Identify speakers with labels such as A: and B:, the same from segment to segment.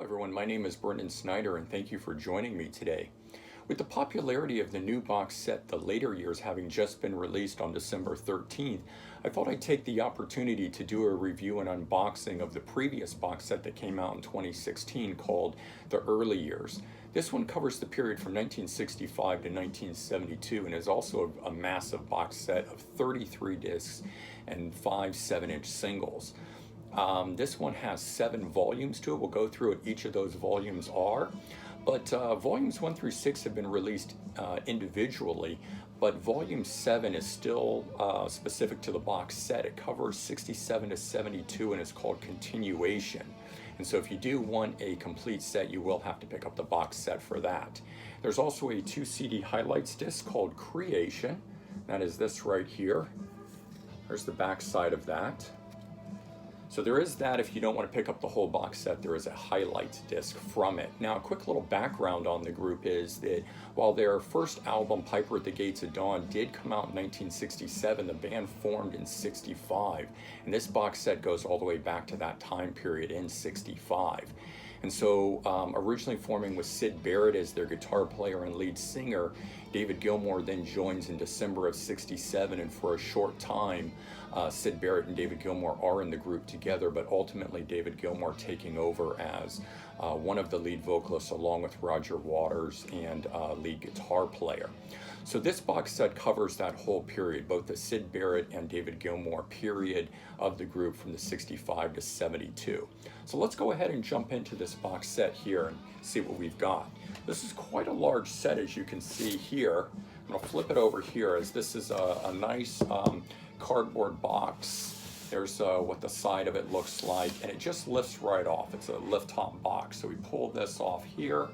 A: everyone, my name is Brendan Snyder and thank you for joining me today. With the popularity of the new box set, the later years having just been released on December 13th, I thought I'd take the opportunity to do a review and unboxing of the previous box set that came out in 2016 called The Early Years. This one covers the period from 1965 to 1972 and is also a massive box set of 33 discs and 5 7-inch singles. This one has 7 volumes to it. We'll go through what each of those volumes are. But volumes 1 through 6 have been released individually, but volume 7 is still specific to the box set. It covers 67 to 72 and it's called Continuation. And so if you do want a complete set, you will have to pick up the box set for that. There's also a 2 CD highlights disc called Creation. That is this right here. There's the back side of that. So there is that. If you don't want to pick up the whole box set, there is a highlights disc from it. Now, a quick little background on the group is that while their first album, Piper at the Gates of Dawn, did come out in 1967, the band formed in 65. And this box set goes all the way back to that time period in 65. And so originally forming with Syd Barrett as their guitar player and lead singer, David Gilmour then joins in December of 67, and for a short time, Syd Barrett and David Gilmour are in the group together, but ultimately David Gilmour taking over as one of the lead vocalists along with Roger Waters and lead guitar player. So this box set covers that whole period, both the Syd Barrett and David Gilmour period of the group from the 65 to 72. So let's go ahead and jump into this box set here and see what we've got. This is quite a large set, as you can see here. I'm going to flip it over here as this is a nice cardboard box. There's what the side of it looks like, and it just lifts right off. It's a lift top box. So we pull this off here,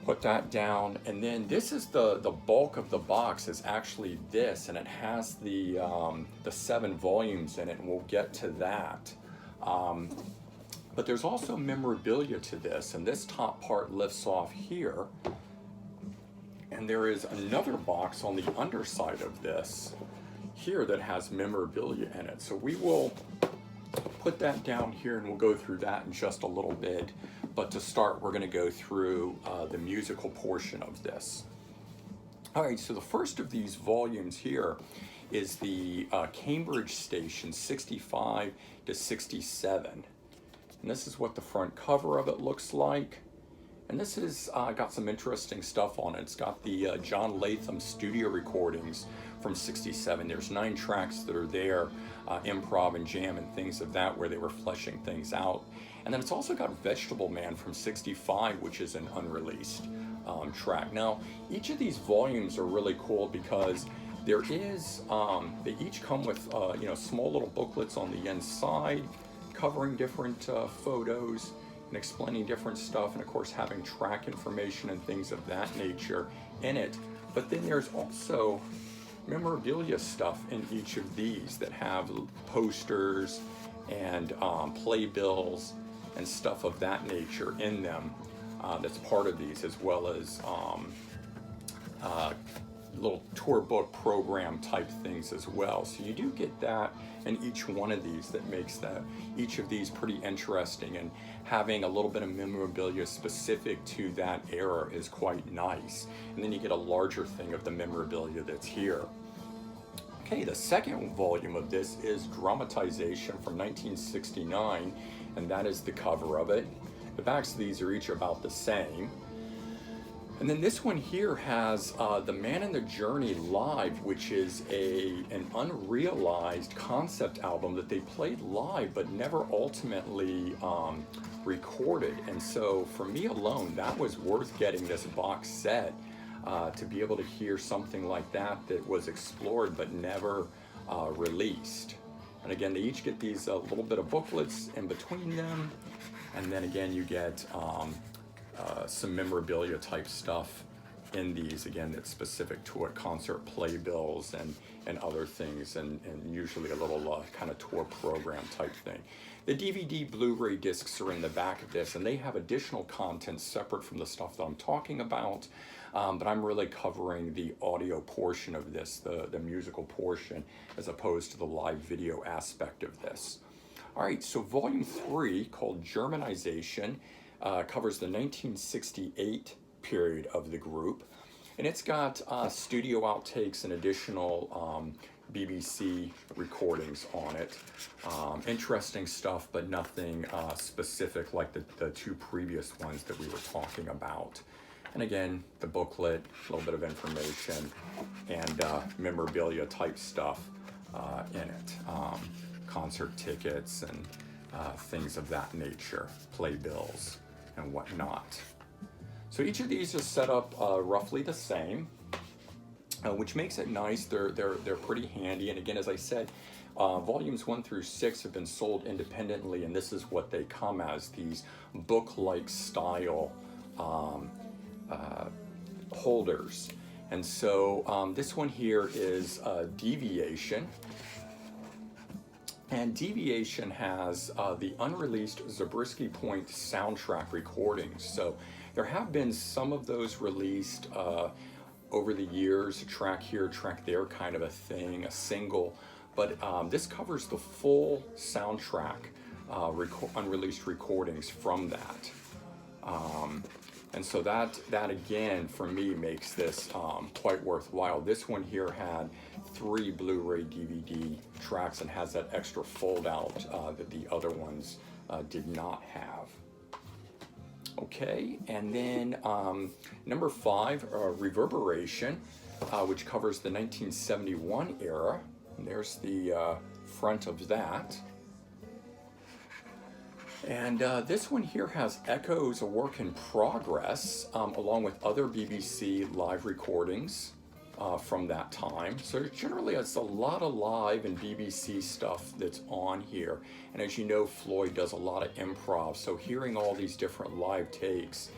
A: put that down, and then this is the bulk of the box is actually this, and it has the 7 volumes in it, and we'll get to that. But there's also memorabilia to this, and this top part lifts off here, and there is another box on the underside of this here that has memorabilia in it. So we will put that down here and we'll go through that in just a little bit. But to start, we're going to go through the musical portion of this. All right, so the first of these volumes here is the Cambridge Station 65 to 67. And this is what the front cover of it looks like. And this has got some interesting stuff on it. It's got the John Latham studio recordings from 67. There's 9 tracks that are there, improv and jam and things of that, where they were fleshing things out. And then it's also got Vegetable Man from 65, which is an unreleased track. Now, each of these volumes are really cool because there is, they each come with, small little booklets on the inside covering different photos and explaining different stuff, and of course having track information and things of that nature in it. But then there's also memorabilia stuff in each of these that have posters and playbills and stuff of that nature in them that's part of these, as well as little tour book program type things as well. So you do get that in each one of these that makes each of these pretty interesting, and having a little bit of memorabilia specific to that era is quite nice. And then you get a larger thing of the memorabilia that's here. Okay, the second volume of this is Dramatization from 1969, and that is the cover of it. The backs of these are each about the same. And then this one here has The Man and the Journey Live, which is an unrealized concept album that they played live but never ultimately recorded. And so for me alone, that was worth getting this box set to be able to hear something like that was explored but never released. And again, they each get these little bit of booklets in between them. And then again, you get some memorabilia type stuff in these, again, that's specific to it, concert playbills and other things, and usually a little kind of tour program type thing. The DVD Blu-ray discs are in the back of this, and they have additional content separate from the stuff that I'm talking about, but I'm really covering the audio portion of this, the musical portion, as opposed to the live video aspect of this. All right, so volume 3, called Germanization, covers the 1968 period of the group. And it's got studio outtakes and additional BBC recordings on it. Interesting stuff, but nothing specific like the two previous ones that we were talking about. And again, the booklet, a little bit of information, and memorabilia type stuff in it. Concert tickets and things of that nature, playbills and whatnot. So each of these is set up roughly the same, which makes it nice. They're pretty handy. And again, as I said, volumes 1 through 6 have been sold independently, and this is what they come as, these book-like style holders. And so this one here is Deviation. And Deviation has the unreleased Zabriskie Point soundtrack recordings. So there have been some of those released over the years, a track here, track there kind of a thing, a single. But this covers the full soundtrack, unreleased recordings from that. And so that again, for me, makes this quite worthwhile. This one here had 3 Blu-ray DVD tracks and has that extra fold out that the other ones did not have. Okay, and then number 5, Reverberation, which covers the 1971 era. And there's the front of that. And this one here has Echoes, a work in progress, along with other BBC live recordings from that time. So generally it's a lot of live and BBC stuff that's on here. And as you know, Floyd does a lot of improv, so hearing all these different live takes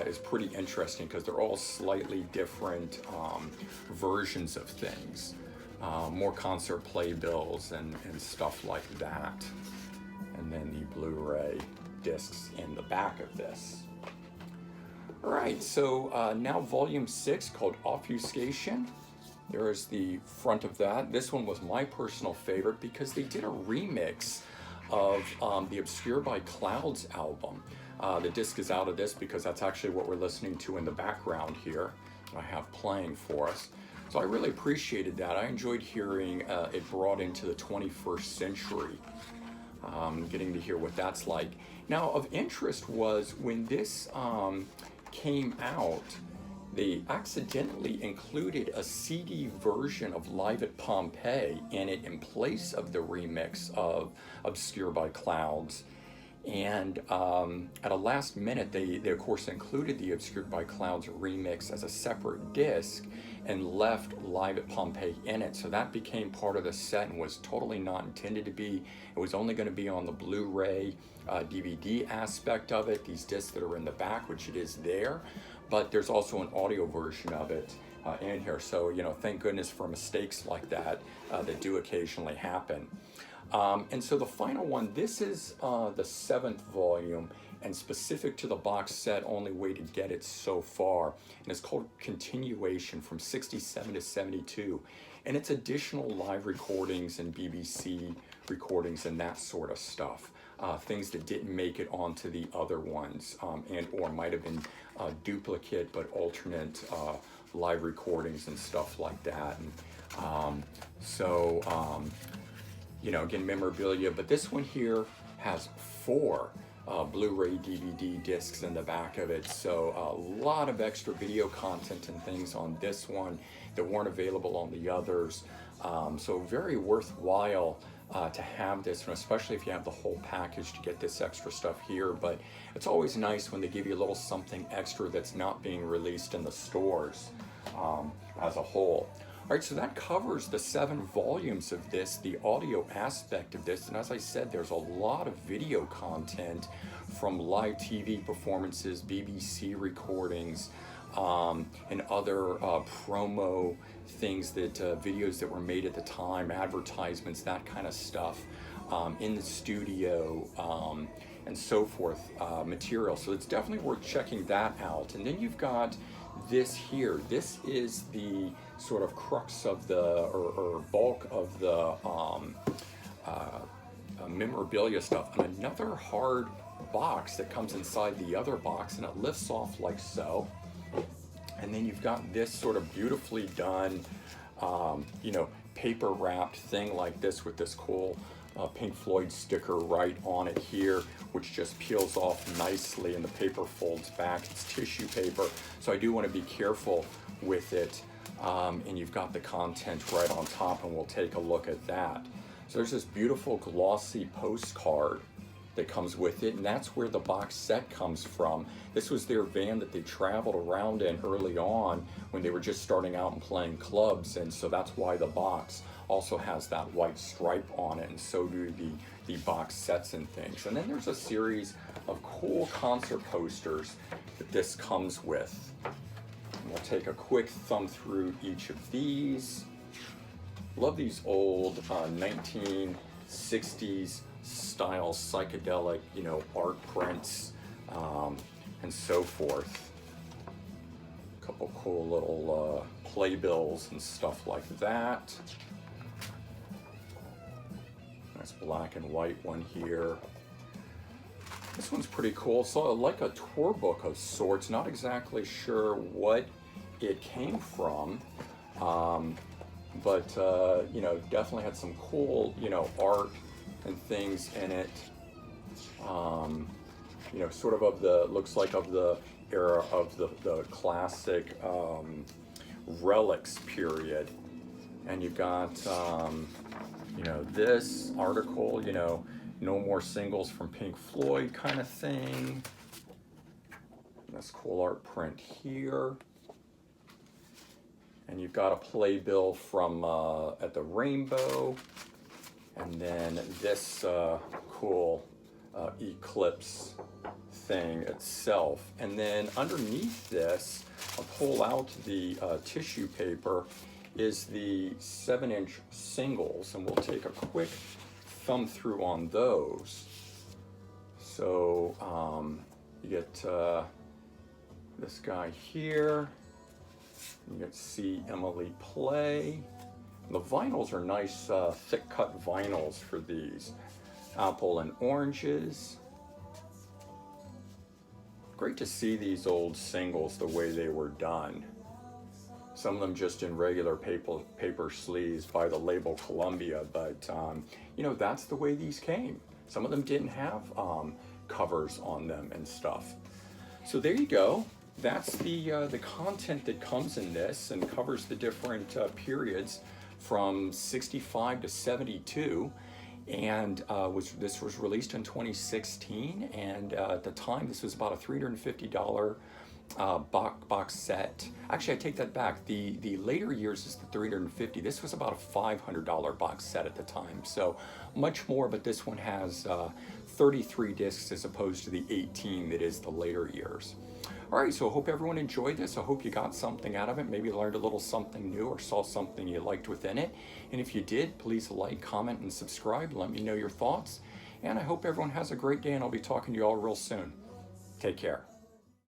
A: is pretty interesting because they're all slightly different versions of things. More concert playbills and stuff like that. And then the Blu-ray discs in the back of this. All right, so now volume 6, called Obfuscation. There is the front of that. This one was my personal favorite because they did a remix of the Obscured by Clouds album. The disc is out of this because that's actually what we're listening to in the background here, I have playing for us. So I really appreciated that. I enjoyed hearing it brought into the 21st century. Getting to hear what that's like. Now, of interest was when this came out, they accidentally included a CD version of Live at Pompeii in it in place of the remix of Obscured by Clouds. And at a last minute, they of course included the Obscured by Clouds remix as a separate disc and left Live at Pompeii in it. So that became part of the set and was totally not intended to be. It was only going to be on the Blu-ray DVD aspect of it, these discs that are in the back, which it is there. But there's also an audio version of it in here. So, you know, thank goodness for mistakes like that that do occasionally happen. And so the final one, this is the 7th volume, and specific to the box set, only way to get it so far. And it's called Continuation, from 67 to 72. And it's additional live recordings and BBC recordings and that sort of stuff. Things that didn't make it onto the other ones, and or might have been duplicate but alternate live recordings and stuff like that. And you know, again, memorabilia, but this one here has 4 Blu-ray DVD discs in the back of it. So a lot of extra video content and things on this one that weren't available on the others. So very worthwhile to have this, and especially if you have the whole package to get this extra stuff here. But it's always nice when they give you a little something extra that's not being released in the stores as a whole. All right, so that covers the 7 volumes of this, the audio aspect of this. And as I said, there's a lot of video content from live TV performances, BBC recordings, and other promo things that videos that were made at the time, advertisements, that kind of stuff, in the studio, and so forth, material. So it's definitely worth checking that out. And then you've got this here. This is the sort of crux of the, or bulk of the memorabilia stuff, and another hard box that comes inside the other box, and it lifts off like so. And then you've got this sort of beautifully done, paper wrapped thing like this with this cool Pink Floyd sticker right on it here, which just peels off nicely and the paper folds back. It's tissue paper, so I do want to be careful with it. And you've got the content right on top, and we'll take a look at that. So there's this beautiful glossy postcard that comes with it, and that's where the box set comes from. This was their van that they traveled around in early on when they were just starting out and playing clubs, and so that's why the box also has that white stripe on it, and so do the box sets and things. And then there's a series of cool concert posters that this comes with. And we'll take a quick thumb through each of these. Love these old 1960s style psychedelic, art prints and so forth. A couple cool little playbills and stuff like that. Nice black and white one here. This one's pretty cool. So like a tour book of sorts. Not exactly sure what it came from, but definitely had some cool, art and things in it. Sort of the, looks like of the era of the classic relics period. And you've got, this article, no more singles from Pink Floyd kind of thing. This cool art print here. And you've got a playbill from at the Rainbow. And then this cool eclipse thing itself. And then underneath this, I'll pull out the tissue paper, is the 7-inch singles, and we'll take a quick thumb through on those. So you get this guy here, you get See Emily Play. The vinyls are nice, thick cut vinyls for these. Apple and Oranges. Great to see these old singles the way they were done. Some of them just in regular paper sleeves by the label Columbia, but that's the way these came. Some of them didn't have covers on them and stuff. So there you go. That's the content that comes in this and covers the different periods from 65 to 72, and this was released in 2016, and at the time this was about a $350 box set. Actually, I take that back. The later years is the $350. This was about a $500 box set at the time, so much more, but this one has 33 discs as opposed to the 18 that is the later years. All right, so I hope everyone enjoyed this. I hope you got something out of it, maybe learned a little something new or saw something you liked within it. And if you did, please like, comment, and subscribe. Let me know your thoughts. And I hope everyone has a great day, and I'll be talking to you all real soon. Take care.